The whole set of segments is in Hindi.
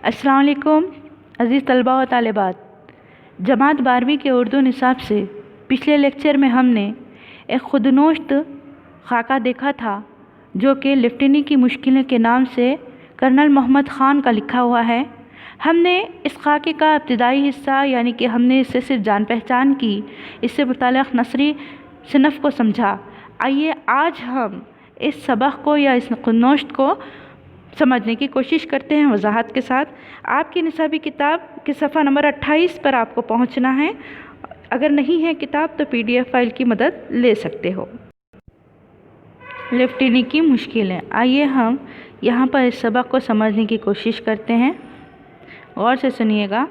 अस्सलाम वालेकुम अज़ीज़ तलबा व तालिबात। जमात 12वीं के उर्दू निसाब से पिछले लेक्चर में हमने एक खुदनोश्त खाका देखा था जो कि लिफ्टनी की मुश्किलें के नाम से कर्नल मोहम्मद ख़ान का लिखा हुआ है। हमने इस खाके का इब्तिदाई हिस्सा यानी कि हमने इससे सिर्फ जान पहचान की, इससे मुताल्लिक़ नसरी सिनफ़ को समझा। आइए आज हम इस सबक को या इस खुदनोश्त को समझने की कोशिश करते हैं वजाहत के साथ। आपकी निसाबी किताब के सफ़ा नंबर 28 पर आपको पहुंचना है। अगर नहीं है किताब तो PDF फाइल की मदद ले सकते हो। लिफ्टनी की मुश्किलें, आइए हम यहाँ पर इस सबक को समझने की कोशिश करते हैं। गौर से सुनिएगा।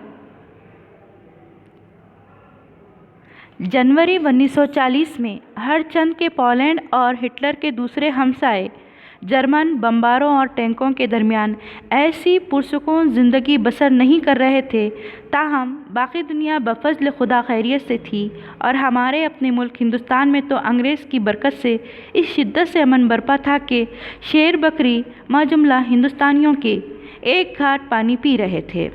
जनवरी 1940 में हरचंद के पोलैंड और हिटलर के दूसरे हमसाए जर्मन बम्बारों और टैंकों के दरमियान ऐसी पुरसुकून ज़िंदगी बसर नहीं कर रहे थे, ताहम बाकी दुनिया बफज़्ल खुदा खैरियत से थी और हमारे अपने मुल्क हिंदुस्तान में तो अंग्रेज़ की बरकत से इस शिद्दत से अमन बरपा था कि शेर बकरी माजुमला हिंदुस्तानियों के एक घाट पानी पी रहे थे।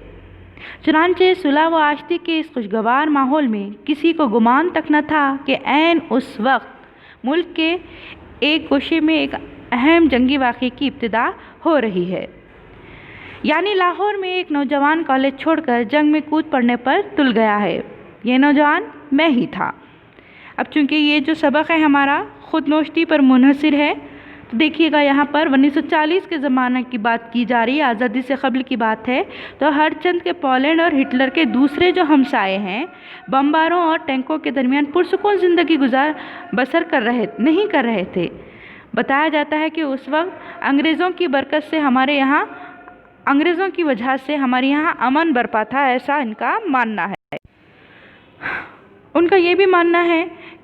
चुनांचे सुलह व आश्ती के इस खुशगवार माहौल में किसी को गुमान तक न था कि ऐन उस वक्त मुल्क के एक गोशे में एक अहम जंगी वाक़े की इब्तिदा हो रही है। यानी लाहौर में एक नौजवान कॉलेज छोड़कर जंग में कूद पड़ने पर तुल गया है। ये नौजवान मैं ही था। अब चूँकि ये जो सबक है हमारा खुदनोश्ती पर मुनहसिर है, तो देखिएगा यहाँ पर 1940 के ज़माने की बात की जा रही है, आज़ादी से कबल की बात है। तो हरचंद के पोलैंड और हिटलर के दूसरे जो हमसाए हैं बम्बारों और टैंकों के दरमियान पुरसुकून ज़िंदगी बसर नहीं कर रहे थे। बताया जाता है कि उस वक्त अंग्रेज़ों की बरकत से हमारे यहाँ अंग्रेज़ों की वजह से हमारे यहाँ अमन बरपा था, ऐसा इनका मानना है। उनका ये भी मानना है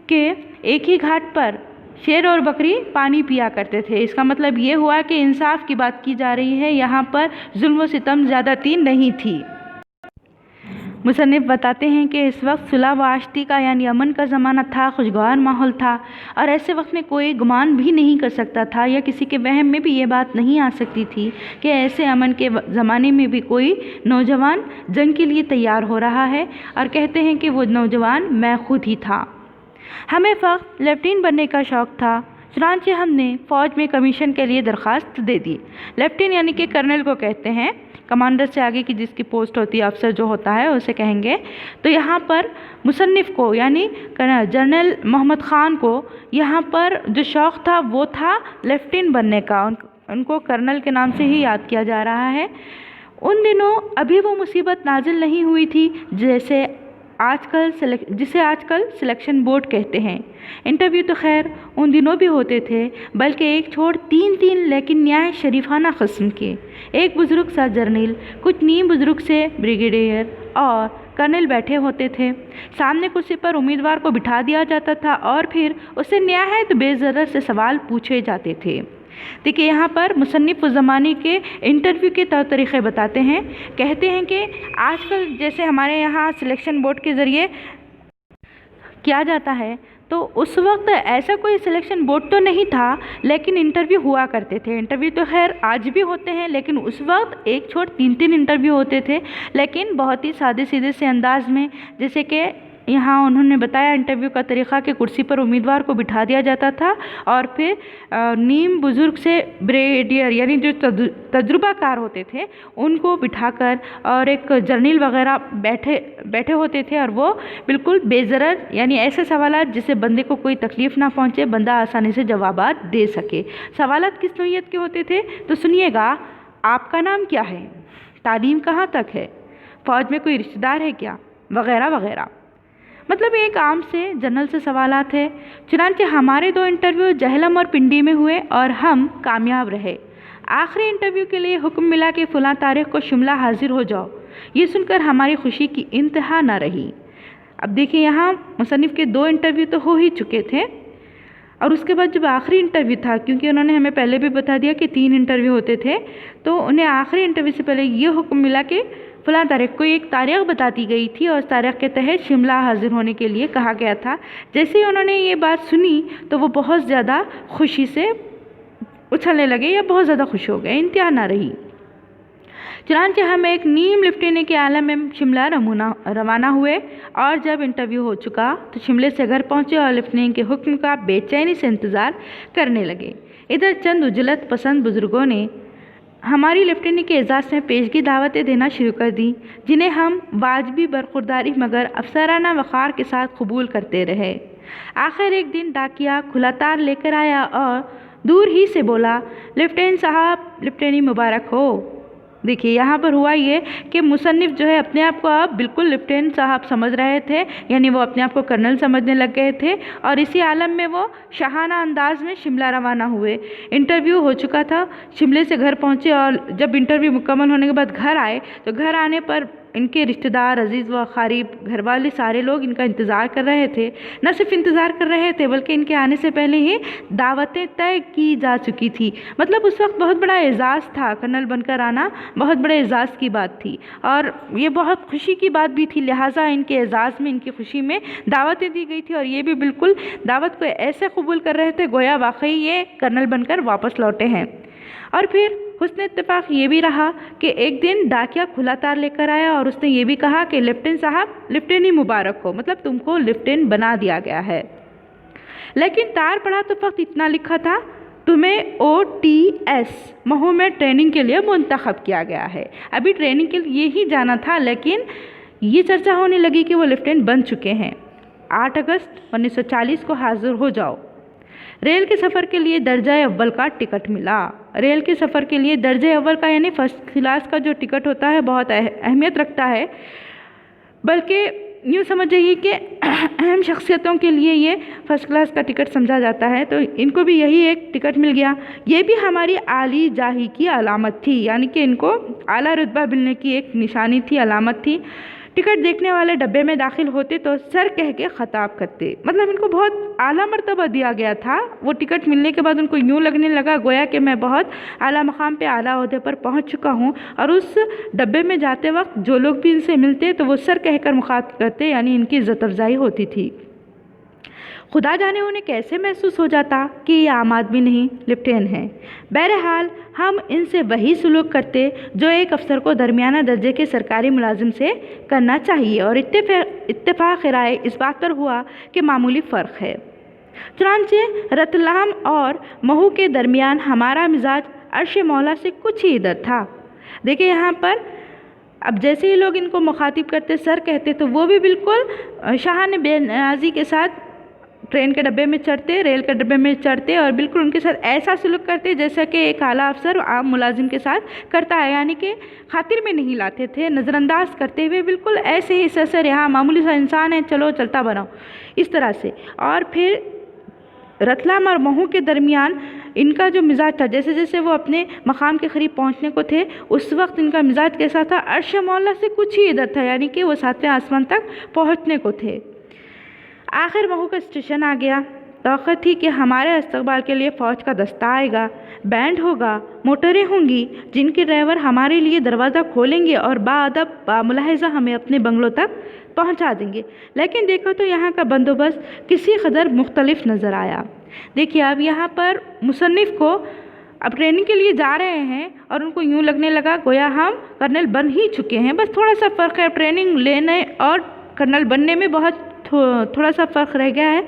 कि एक ही घाट पर शेर और बकरी पानी पिया करते थे। इसका मतलब ये हुआ कि इंसाफ की बात की जा रही है, यहाँ पर जुल्म व सितम ज़्यादती नहीं थी। मुसन्निफ़ बताते हैं कि इस वक्त सुलह व आश्ती का यानी अमन का ज़माना था, खुशगवार माहौल था और ऐसे वक्त में कोई गुमान भी नहीं कर सकता था या किसी के वहम में भी ये बात नहीं आ सकती थी कि ऐसे अमन के ज़माने में भी कोई नौजवान जंग के लिए तैयार हो रहा है। और कहते हैं कि वो नौजवान मैं खुद ही था। हमें फ़क्त लेफ्टिनेंट बनने का शौक़ था, चुनांचे हमने फ़ौज में कमीशन के लिए दरख्वास्त दे दी। लेफ्टिनेंट यानी कि कर्नल को कहते हैं, कमांडर से आगे की जिसकी पोस्ट होती है, अफसर जो होता है उसे कहेंगे। तो यहाँ पर मुसन्निफ़ को यानी जनरल मोहम्मद ख़ान को यहाँ पर जो शौक़ था वो था लेफ्टिनेंट बनने का। उनको कर्नल के नाम से ही याद किया जा रहा है। उन दिनों अभी वो मुसीबत नाजिल नहीं हुई थी जिसे आजकल सिलेक्शन बोर्ड कहते हैं। इंटरव्यू तो खैर उन दिनों भी होते थे, बल्कि एक छोड़ तीन लेकिन न्याय शरीफाना किस्म के। एक बुज़ुर्ग सा जर्नल, कुछ नीम बुज़ुर्ग से ब्रिगेडियर और कर्नल बैठे होते थे। सामने कुर्सी पर उम्मीदवार को बिठा दिया जाता था और फिर उससे नहायत बेज़रर से सवाल पूछे जाते थे। देखिए यहाँ पर मुसन्निफ़ उस ज़माने के इंटरव्यू के तौर तरीक़े बताते हैं। कहते हैं कि आजकल जैसे हमारे यहाँ सिलेक्शन बोर्ड के ज़रिए किया जाता है, तो उस वक्त ऐसा कोई सिलेक्शन बोर्ड तो नहीं था, लेकिन इंटरव्यू हुआ करते थे। इंटरव्यू तो खैर आज भी होते हैं, लेकिन उस वक्त एक छोड़ तीन इंटरव्यू होते थे, लेकिन बहुत ही सादे सीधे से अंदाज में। जैसे कि यहाँ उन्होंने बताया इंटरव्यू का तरीक़ा कि कुर्सी पर उम्मीदवार को बिठा दिया जाता था और फिर नीम बुज़ुर्ग से ब्रिगेडियर यानी जो तजुर्बाकार होते थे उनको बिठाकर और एक जर्नल वगैरह बैठे होते थे और वो बिल्कुल बेज़रर यानी ऐसे सवालात जिससे बंदे को कोई तकलीफ़ ना पहुँचे, बंदा आसानी से जवाबात दे सके। सवालात किस नौइयत के होते थे तो सुनिएगा। आपका नाम क्या है, तालीम कहाँ तक है, फ़ौज में कोई रिश्तेदार है क्या, वगैरह वगैरह। मतलब एक आम से जनरल से सवालात है। चुनांचे हमारे 2 इंटरव्यू जहलम और पिंडी में हुए और हम कामयाब रहे। आखिरी इंटरव्यू के लिए हुक्म मिला कि फ़लाँ तारीख़ को शिमला हाजिर हो जाओ। ये सुनकर हमारी खुशी की इंतहा न रही। अब देखिए यहाँ मुसन्निफ़ के 2 इंटरव्यू तो हो ही चुके थे और उसके बाद जब आखिरी इंटरव्यू था, क्योंकि उन्होंने हमें पहले भी बता दिया कि 3 इंटरव्यू होते थे, तो उन्हें आखिरी इंटरव्यू से पहले ये हुक्म मिला कि फ़लाँ तारीख़ को एक तारीख़ बता दी गई थी और उस तारीख़ के तहत शिमला हाजिर होने के लिए कहा गया था। जैसे ही उन्होंने ये बात सुनी तो वो बहुत ज़्यादा खुशी से उछलने लगे या बहुत ज़्यादा खुश हो गए, इंतहा ना रही। चुनांचे हम एक नीम लेफ्टिनेंट के आलम में शिमला रवाना हुए और जब इंटरव्यू हो चुका तो शिमले से घर पहुंचे और लेफ्टिनेंट के हुक्म का बेचैनी से इंतज़ार करने लगे। इधर चंद उजलत पसंद बुजुर्गों ने हमारी लेफ्टिनेंट के एजाज़ में पेशगी दावतें देना शुरू कर दी, जिन्हें हम वाजबी बरखुरदारी मगर अफसराना वक़ार के साथ कबूल करते रहे। आखिर एक दिन डाकिया खुला तार लेकर आया और दूर ही से बोला, लेफ्टिनेंट साहब, लेफ्टिनेंट मुबारक हो। देखिए यहाँ पर हुआ ये कि मुसन्निफ़ जो है अपने आप को अब बिल्कुल लेफ्टिनेंट साहब समझ रहे थे, यानी वो अपने आप को कर्नल समझने लग गए थे और इसी आलम में वो शाहाना अंदाज में शिमला रवाना हुए। इंटरव्यू हो चुका था, शिमले से घर पहुँचे और जब इंटरव्यू मुकम्मल होने के बाद घर आए तो घर आने पर इनके रिश्तेदार, अजीज़ व क़रीब, घर वाले सारे लोग इनका इंतज़ार कर रहे थे। न सिर्फ इंतज़ार कर रहे थे बल्कि इनके आने से पहले ही दावतें तय की जा चुकी थी। मतलब उस वक्त बहुत बड़ा एज़ाज़ था, कर्नल बनकर आना बहुत बड़े एज़ाज़ की बात थी और ये बहुत खुशी की बात भी थी। लिहाजा इनके एज़ाज़ में, इनकी खुशी में दावतें दी गई थी और ये भी बिल्कुल दावत को ऐसे कबूल कर रहे थे गोया वाकई ये कर्नल बनकर वापस लौटे हैं। और फिर हुस्न इत्तेफाक ये भी रहा कि एक दिन डाकिया खुला तार लेकर आया और उसने ये भी कहा कि लेफ्टिनेंट साहब, लेफ्टिनेंट मुबारक हो, मतलब तुमको लेफ्टिनेंट बना दिया गया है। लेकिन तार पढ़ा तो फक्त इतना लिखा था, तुम्हें OTS महू में ट्रेनिंग के लिए मुंतखब किया गया है। अभी ट्रेनिंग के लिए ही जाना था, लेकिन ये चर्चा होने लगी कि वो लेफ्टिनेंट बन चुके हैं। 8 अगस्त 1940 को हाजिर हो जाओ। रेल के सफ़र के लिए दर्जा अव्वल का टिकट मिला। रेल के सफ़र के लिए दर्जा अव्वल का यानी फर्स्ट क्लास का जो टिकट होता है बहुत अहमियत रखता है, बल्कि यूँ समझ जाइए कि अहम शख्सियतों के लिए ये फर्स्ट क्लास का टिकट समझा जाता है। तो इनको भी यही एक टिकट मिल गया। ये भी हमारी आली जाही की अलामत थी, यानी कि इनको आला रुतबा मिलने की एक निशानी थी, अलामत थी। टिकट देखने वाले डब्बे में दाखिल होते तो सर कह के ख़ताब करते, मतलब इनको बहुत आला मर्तबा दिया गया था। वो टिकट मिलने के बाद उनको यूँ लगने लगा गोया कि मैं बहुत आला मकाम पे, आला ओहदे पर पहुंच चुका हूं। और उस डब्बे में जाते वक्त जो लोग भी इनसे मिलते तो वो सर कहकर मुखातब करते, यानी इनकी इज़्ज़त अफ़ज़ाई होती थी। खुदा जाने उन्हें कैसे महसूस हो जाता कि ये आम आदमी नहीं, लेफ्टिनेंट हैं। बहरहाल हम इनसे वही सलूक करते जो एक अफसर को दरमियाना दर्जे के सरकारी मुलाजिम से करना चाहिए और इत्तेफाक राय इस बात पर हुआ कि मामूली फ़र्क है। चुनांचे रतलाम और महू के दरमियान हमारा मिजाज अर्श मौला से कुछ ही इधर था। देखिए यहाँ पर अब जैसे ही लोग इनको मुखातिब करते, सर कहते, तो वो भी बिल्कुल शाहाने बेनाजी के साथ ट्रेन के डब्बे में चढ़ते, रेल के डब्बे में चढ़ते और बिल्कुल उनके साथ ऐसा सलूक करते जैसा कि एक आला अफसर आम मुलाजिम के साथ करता है, यानी कि खातिर में नहीं लाते थे, नज़रअंदाज करते हुए बिल्कुल ऐसे ही सर यहाँ मामूली सा इंसान है, चलो चलता बनाओ, इस तरह से। और फिर रतलाम और महू के दरमियान इनका जो मिजाज था, जैसे जैसे वो अपने मकाम के करीब पहुंचने को थे उस वक्त इनका मिजाज कैसा था, अर्श मौला से कुछ ही इधर था, यानी कि वो 7वें आसमान तक पहुंचने को थे। आखिर महू का स्टेशन आ गया। तौक़ीद थी कि हमारे इस्तकबाल के लिए फ़ौज का दस्ता आएगा, बैंड होगा, मोटरें होंगी जिनके ड्राइवर हमारे लिए दरवाज़ा खोलेंगे और बाअदब बामुलाहिज़ा हमें अपने बंगलों तक पहुंचा देंगे। लेकिन देखो तो यहाँ का बंदोबस्त किसी कदर मुख्तलिफ नज़र आया। देखिए अब यहाँ पर मुसन्निफ़ को अब ट्रेनिंग के लिए जा रहे हैं और उनको यूँ लगने लगा गोया हम कर्नल बन ही चुके हैं, बस थोड़ा सा फ़र्क है, ट्रेनिंग लेने और कर्नल बनने में बहुत थोड़ा सा फ़र्क रह गया है,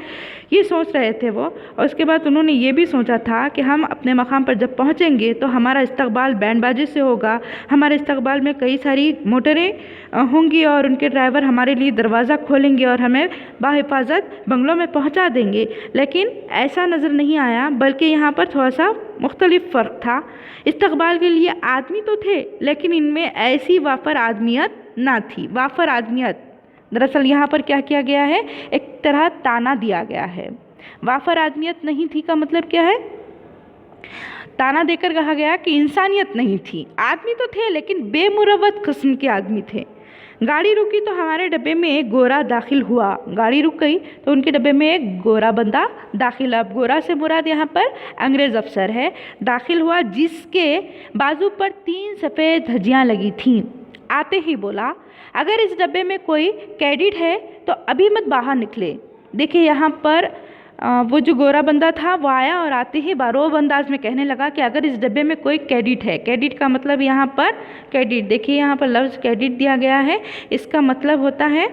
ये सोच रहे थे वो। और उसके बाद उन्होंने ये भी सोचा था कि हम अपने मकाम पर जब पहुँचेंगे तो हमारा इस्तकबाल बैंड बाजी से होगा, हमारे इस्तकबाल में कई सारी मोटरें होंगी और उनके ड्राइवर हमारे लिए दरवाज़ा खोलेंगे और हमें बाहिफाजत बंगलों में पहुँचा देंगे। लेकिन ऐसा नज़र नहीं आया, बल्कि यहाँ पर थोड़ा सा मुख्तलिफ फ़र्क था। इस्तकबाल के लिए आदमी तो थे, लेकिन इनमें ऐसी वाफर आदमियत ना थी। वाफर आदमियत दरअसल यहाँ पर क्या किया गया है, एक तरह ताना दिया गया है। वाफर आदमियत नहीं थी का मतलब क्या है, ताना देकर कहा गया कि इंसानियत नहीं थी। आदमी तो थे लेकिन बेमुरवत किस्म के आदमी थे। गाड़ी रुकी तो हमारे डब्बे में एक गोरा दाखिल हुआ। गाड़ी रुक गई तो उनके डब्बे में एक गोरा बंदा दाखिल, अब गोरा से मुराद यहाँ पर अंग्रेज़ अफसर है, दाखिल हुआ, जिसके बाजू पर 3 सफ़ेद धज्जियाँ लगी थीं। आते ही बोला, अगर इस डब्बे में कोई कैडिट है तो अभी मत बाहर निकले। देखिए यहाँ पर वो जो गोरा बंदा था वो आया और आते ही बारोब अंदाज में कहने लगा कि अगर इस डब्बे में कोई कैडिट है, कैडिट का मतलब यहाँ पर कैडिट, देखिए यहाँ पर लफ्ज़ कैडिट दिया गया है, इसका मतलब होता है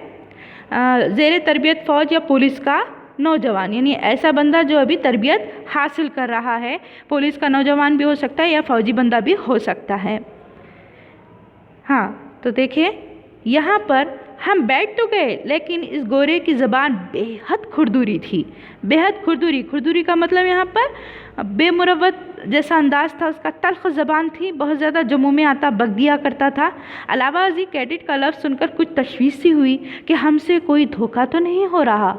ज़ेरे तरबियत फ़ौज या पुलिस का नौजवान, यानी ऐसा बंदा जो अभी तरबियत हासिल कर रहा है। पुलिस का नौजवान भी हो सकता है या फ़ौजी बंदा भी हो सकता है। हाँ, तो देखिए यहाँ पर हम बैठ तो गए, लेकिन इस गोरे की ज़बान बेहद खुरदुरी थी, बेहद खुरदुरी। खुरदुरी का मतलब यहाँ पर बेमुरवत जैसा अंदाज़ था, उसका तल्ख़ ज़बान थी, बहुत ज़्यादा जो मुँह में आता बक दिया करता था। अलावा जी कैडेट का लफ्ज़ सुनकर कुछ तशवीश सी हुई कि हमसे कोई धोखा तो नहीं हो रहा।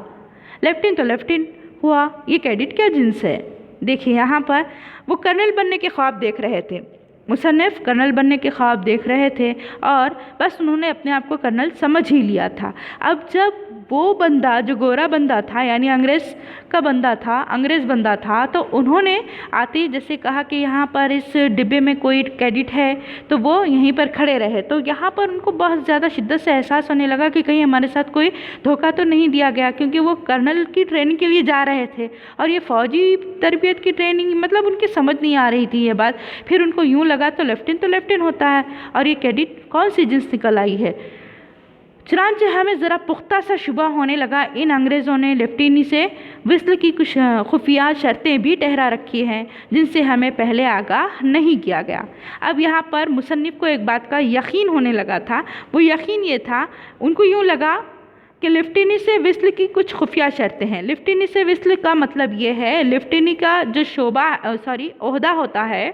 लेफ्टिन तो लेफ्टिन हुआ, ये कैडेट क्या जिन्स है। देखिए यहाँ पर वो कर्नल बनने के ख्वाब देख रहे थे, मुसन्निफ़ कर्नल बनने के ख्वाब देख रहे थे और बस उन्होंने अपने आप को कर्नल समझ ही लिया था। अब जब वो बंदा जो गोरा बंदा था, यानी अंग्रेज़ का बंदा था, अंग्रेज़ बंदा था, तो उन्होंने आते ही जैसे कहा कि यहाँ पर इस डिब्बे में कोई कैडेट है, तो वो यहीं पर खड़े रहे। तो यहाँ पर उनको बहुत ज़्यादा शिद्दत से एहसास होने लगा कि कहीं हमारे साथ कोई धोखा तो नहीं दिया गया, क्योंकि वो कर्नल की ट्रेनिंग के लिए जा रहे थे और ये फ़ौजी तरबियत की ट्रेनिंग, मतलब उनकी समझ नहीं आ रही थी ये बात। फिर उनको यूँ लगा तो लेफ्टिन होता है और ये कैडेट कौन सी जिन्स निकल आई है। चुनांचे हमें ज़रा पुख्ता सा शुबा होने लगा, इन अंग्रेज़ों ने लेफ्टिनी से विस्ल की कुछ खुफिया शर्तें भी ठहरा रखी हैं जिनसे हमें पहले आगाह नहीं किया गया। अब यहाँ पर मुसन्निफ़ को एक बात का यकीन होने लगा था, वो यकीन ये था, उनको यूँ लगा कि लेफ्टिनी से विस्ल की कुछ खुफिया शर्तें हैं। लेफ्टिनी से विस्ल का मतलब ये है, लेफ्टिनी का जो ओहदा होता है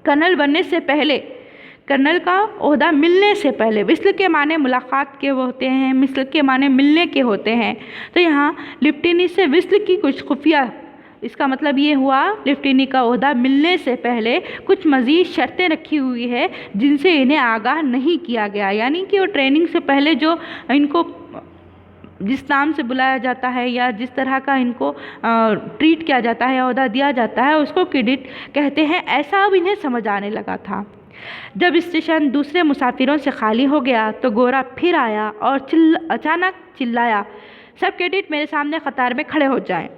कर्नल बनने से पहले, कर्नल का ओहदा मिलने से पहले, विस्ल के माने मुलाकात के वो होते हैं, मिस्ल के माने मिलने के होते हैं। तो यहाँ लेफ्टिनी से विस्ल की कुछ खुफिया, इसका मतलब ये हुआ लेफ्टिनी का ओहदा मिलने से पहले कुछ मज़ीद शर्तें रखी हुई है जिनसे इन्हें आगाह नहीं किया गया। यानी कि वो ट्रेनिंग से पहले जो इनको जिस नाम से बुलाया जाता है या जिस तरह का इनको ट्रीट किया जाता है, ओहदा दिया जाता है, उसको कैडेट कहते हैं। ऐसा अब इन्हें समझ आने लगा था। जब स्टेशन दूसरे मुसाफिरों से खाली हो गया तो गोरा फिर आया और अचानक चिल्लाया, सब कैडेट मेरे सामने कतार में खड़े हो जाएं।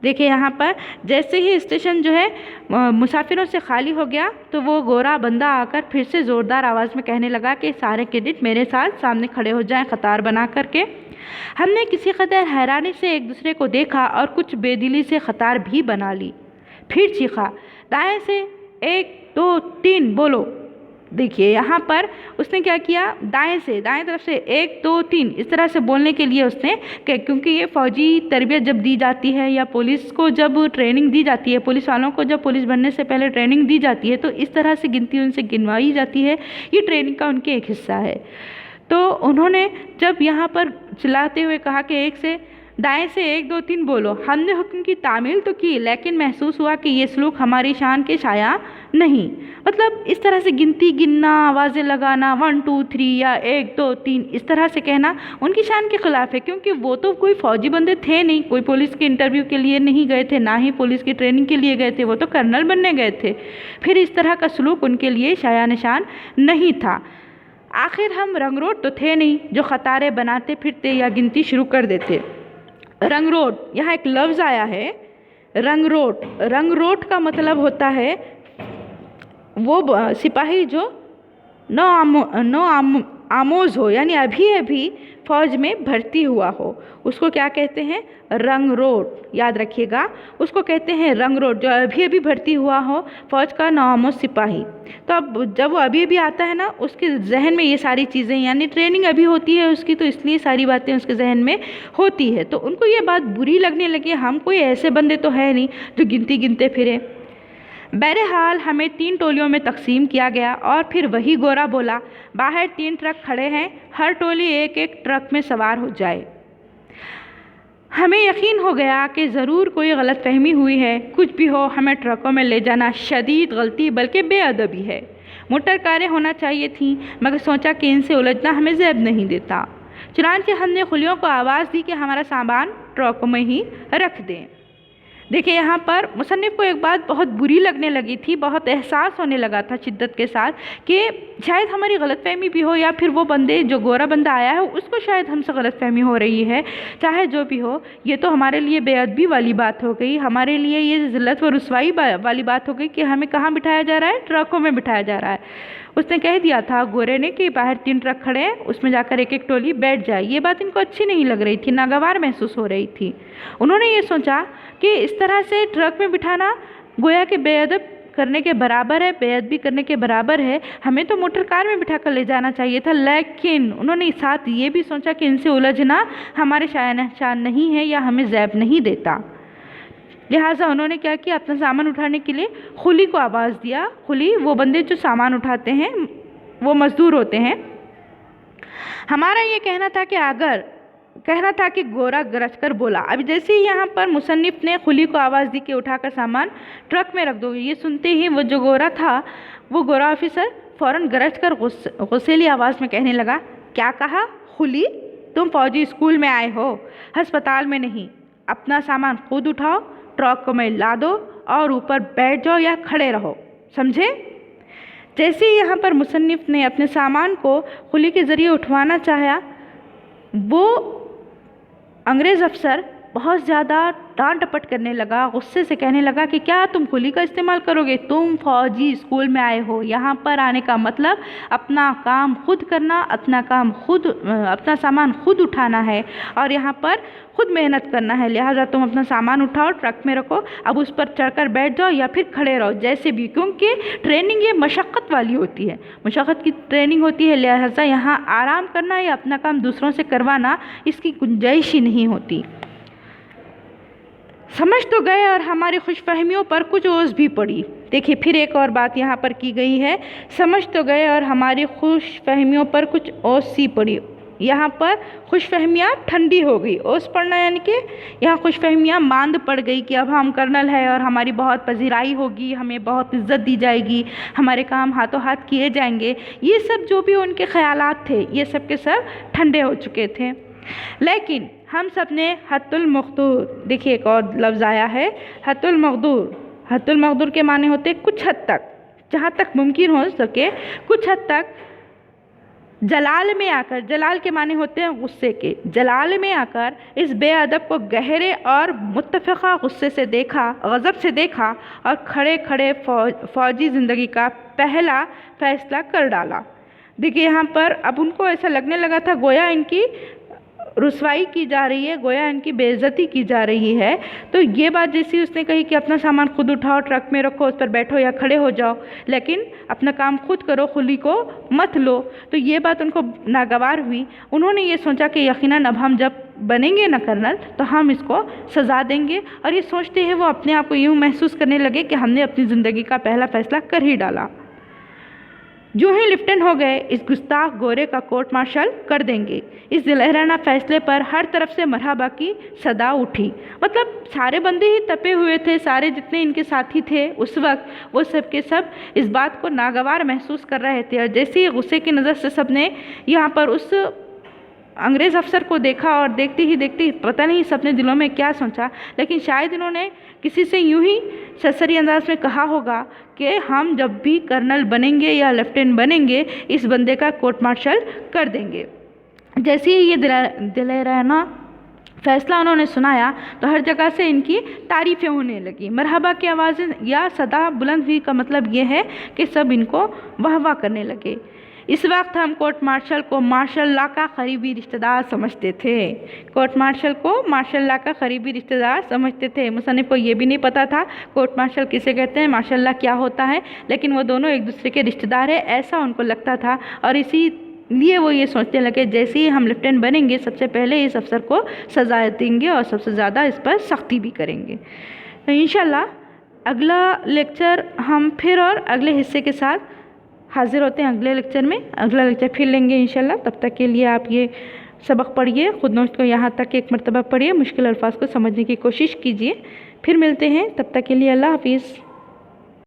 देखिए यहाँ पर जैसे ही स्टेशन जो है मुसाफिरों से खाली हो गया तो वो गोरा बंदा आकर फिर से ज़ोरदार आवाज़ में कहने लगा कि सारे कैडेट मेरे साथ सामने खड़े हो जाएं कतार बना करके। हमने किसी कदर हैरानी से एक दूसरे को देखा और कुछ बेदिली से कतार भी बना ली। फिर चीखा, दाएं से 1 2 3 बोलो। देखिए यहाँ पर उसने क्या किया, दाएं तरफ से 1 2 3 इस तरह से बोलने के लिए उसने, क्योंकि ये फ़ौजी तरबियत जब दी जाती है या पुलिस को जब ट्रेनिंग दी जाती है, पुलिस वालों को जब पुलिस बनने से पहले ट्रेनिंग दी जाती है, तो इस तरह से गिनती उनसे गिनवाई जाती है, ये ट्रेनिंग का उनके एक हिस्सा है। तो उन्होंने जब यहाँ पर चिल्लाते हुए कहा कि दाएं से 1 2 3 बोलो, हमने हुक्म की तामील तो की, लेकिन महसूस हुआ कि ये सलूक हमारी शान के शाया नहीं। मतलब इस तरह से गिनना, आवाज़ें लगाना 1 2 3 या 1 2 3 इस तरह से कहना उनकी शान के ख़िलाफ़ है, क्योंकि वो तो कोई फ़ौजी बंदे थे नहीं, कोई पुलिस के इंटरव्यू के लिए नहीं गए थे, ना ही पुलिस की ट्रेनिंग के लिए गए थे, वो तो कर्नल बनने गए थे। फिर इस तरह का सलूक उनके लिए शाया निशान नहीं था। आखिर हम रंगरोट तो थे नहीं जो ख़तारें बनाते फिरते या गिनती शुरू कर देते। रंगरोट, यहाँ एक लफ्ज़ आया है रंगरोट। रंगरोट का मतलब होता है वो सिपाही जो आमोज़ हो, यानी अभी फ़ौज में भर्ती हुआ हो, उसको क्या कहते हैं, रंगरोट। याद रखिएगा, उसको कहते हैं रंगरोट, जो अभी भर्ती हुआ हो फ़ौज का नामोज़ सिपाही। तो अब जब वो अभी आता है ना, उसके जहन में ये सारी चीज़ें, यानी ट्रेनिंग अभी होती है उसकी, तो इसलिए सारी बातें उसके जहन में होती है। तो उनको ये बात बुरी लगने लगी, हम कोई ऐसे बंदे तो है नहीं जो गिनते फिरे। बहरहाल हमें 3 टोलियों में तकसीम किया गया और फिर वही गोरा बोला, बाहर 3 ट्रक खड़े हैं, हर टोली एक ट्रक में सवार हो जाए। हमें यकीन हो गया कि ज़रूर कोई गलतफहमी हुई है, कुछ भी हो हमें ट्रकों में ले जाना शदीद गलती बल्कि बेअदबी है। मोटर कारें होना चाहिए थीं, मगर सोचा कि इनसे उलझना हमें ज़ेब नहीं देता। चुनांचे हमने खुलियों को आवाज़ दी कि हमारा सामान ट्रकों में ही रख दें। देखिए यहाँ पर मुसन्निफ़ को एक बात बहुत बुरी लगने लगी थी, बहुत एहसास होने लगा था शिद्दत के साथ कि शायद हमारी गलतफहमी भी हो, या फिर वो बंदे जो गोरा बंदा आया है उसको शायद हमसे गलतफहमी हो रही है। चाहे जो भी हो, ये तो हमारे लिए बेअदबी वाली बात हो गई, हमारे लिए ये ज़िल्लत व रुसवाई वाली बात हो गई कि हमें कहाँ बिठाया जा रहा है, ट्रकों में बिठाया जा रहा है। उसने कह दिया था गोरे ने कि बाहर 3 ट्रक खड़े हैं, उसमें जाकर एक एक टोली बैठ जाए। ये बात इनको अच्छी नहीं लग रही थी, नागवार महसूस हो रही थी। उन्होंने ये सोचा कि इस तरह से ट्रक में बिठाना गोया के बेअदब करने के बराबर है, बेअदबी करने के बराबर है, हमें तो मोटर कार में बिठा कर ले जाना चाहिए था। लेकिन उन्होंने साथ ये भी सोचा कि इनसे उलझना हमारे शान नहीं है या हमें ज़ैब नहीं देता। लिहाजा उन्होंने क्या किया, अपना सामान उठाने के लिए खुली को आवाज़ दिया। खुली वो बंदे जो सामान उठाते हैं, वो मज़दूर होते हैं। हमारा ये कहना था कि गोरा गरज कर बोला। अभी जैसे ही यहाँ पर मुसन्निफ़ ने खुली को आवाज़ दी कि उठाकर सामान ट्रक में रख दो, ये सुनते ही वो जो गोरा था, वो गोरा ऑफिसर फ़ौरन गरज कर गुस्सेली आवाज़ में कहने लगा, क्या कहा खुली? तुम फ़ौजी स्कूल में आए हो, अस्पताल में नहीं। अपना सामान खुद उठाओ, ट्रक में ला दो और ऊपर बैठ जाओ या खड़े रहो, समझे? जैसे ही यहाँ पर मुसन्निफ़ ने अपने सामान को खुली के ज़रिए उठवाना चाहा, वो अंग्रेज़ अफसर बहुत ज़्यादा डांट डपट करने लगा, गुस्से से कहने लगा कि क्या तुम खुली का इस्तेमाल करोगे? तुम फ़ौजी स्कूल में आए हो, यहाँ पर आने का मतलब अपना काम खुद करना, अपना सामान खुद उठाना है और यहाँ पर खुद मेहनत करना है। लिहाजा तुम अपना सामान उठाओ, ट्रक में रखो, अब उस पर चढ़कर बैठ जाओ या फिर खड़े रहो, जैसे भी, क्योंकि ट्रेनिंग ये मशक्क़त वाली होती है, मशक्क़त की ट्रेनिंग होती है। लिहाजा यहाँ आराम करना या अपना काम दूसरों से करवाना, इसकी गुंजाइश ही नहीं होती। समझ तो गए और हमारी खुशफहमियों पर कुछ ओस भी पड़ी। देखिए फिर एक और बात यहाँ पर की गई है, समझ तो गए और हमारी खुशफहमियों पर कुछ ओस सी पड़ी। यहाँ पर खुशफहमियाँ ठंडी हो गई। ओस पड़ना यानी कि यहाँ खुशफहमियाँ मांद पड़ गई कि अब हम कर्नल है और हमारी बहुत पजीराई होगी, हमें बहुत इज्जत दी जाएगी, हमारे काम हाथों हाथ किए जाएंगे। ये सब जो भी उनके ख़यालात थे, ये सब के सब ठंडे हो चुके थे। लेकिन हम सब ने हत्तुल मक़दूर, देखिए एक और लफ्ज़ आया है हत्तुल मक़दूर। हत्तुल मक़दूर के माने होते हैं कुछ हद तक, जहाँ तक मुमकिन हो सके, कुछ हद तक जलाल में आकर, जलाल के माने होते हैं गुस्से के, जलाल में आकर इस बेअदब को गहरे और मुत्तफ़िक़ा गुस्से से देखा, गज़ब से देखा और खड़े खड़े फ़ौजी ज़िंदगी का पहला फ़ैसला कर डाला। देखिए यहाँ पर अब उनको ऐसा लगने लगा था गोया इनकी रुसवाई की जा रही है, गोया इनकी बेइज्जती की जा रही है। तो ये बात जैसी उसने कही कि अपना सामान खुद उठाओ, ट्रक में रखो, उस पर बैठो या खड़े हो जाओ, लेकिन अपना काम खुद करो, खुली को मत लो, तो ये बात उनको नागवार हुई। उन्होंने ये सोचा कि यकीनन अब हम जब बनेंगे ना कर्नल तो हम इसको सज़ा देंगे, और ये सोचते हैं वो अपने आप को यूँ महसूस करने लगे कि हमने अपनी ज़िंदगी का पहला फ़ैसला कर ही डाला। जो ही लिफ्टन हो गए, इस गुस्ताख गोरे का कोर्ट मार्शल कर देंगे। इस दिलहराना फैसले पर हर तरफ से मरहबा की सदा उठी। मतलब सारे बंदे ही तपे हुए थे, सारे जितने इनके साथी थे उस वक्त, वो सब के सब इस बात को नागवार महसूस कर रहे थे। और जैसे ही गुस्से की नज़र से सब ने यहाँ पर उस अंग्रेज़ अफसर को देखा, और देखते ही देखते पता नहीं सबने दिलों में क्या सोचा, लेकिन शायद इन्होंने किसी से यूं ही सरसरी अंदाज में कहा होगा कि हम जब भी कर्नल बनेंगे या लेफ्टिनेंट बनेंगे, इस बंदे का कोर्ट मार्शल कर देंगे। जैसे ही ये दिलहराना फ़ैसला उन्होंने सुनाया तो हर जगह से इनकी तारीफ़ें होने लगी। मरहबा की आवाज़ें या सदा बुलंद हुई का मतलब ये है कि सब इनको वाह वाह करने लगे। इस वक्त हम कोर्ट मार्शल को मार्शल लॉ का करीबी रिश्तेदार समझते थे। कोर्ट मार्शल को मार्शल लॉ का करीबी रिश्तेदार समझते थे। मुसन्निफ़ को ये भी नहीं पता था कोर्ट मार्शल किसे कहते हैं, मार्शल लॉ क्या होता है, लेकिन वो दोनों एक दूसरे के रिश्तेदार हैं ऐसा उनको लगता था। और इसी लिए वो ये सोचने लगे जैसे ही हम लेफ्टिनेंट बनेंगे सबसे पहले इस अफसर को सज़ा देंगे और सबसे ज़्यादा इस पर सख्ती भी करेंगे। तो इंशाल्लाह अगला लेक्चर हम फिर और अगले हिस्से के साथ हाजिर होते हैं। अगले लेक्चर में अगला लेक्चर फिर लेंगे इंशाल्लाह। तब तक के लिए आप ये सबक पढ़िए, खुद नोट को यहाँ तक एक मरतबा पढ़िए, मुश्किल अल्फाज को समझने की कोशिश कीजिए। फिर मिलते हैं, तब तक के लिए अल्लाह हाफिज़।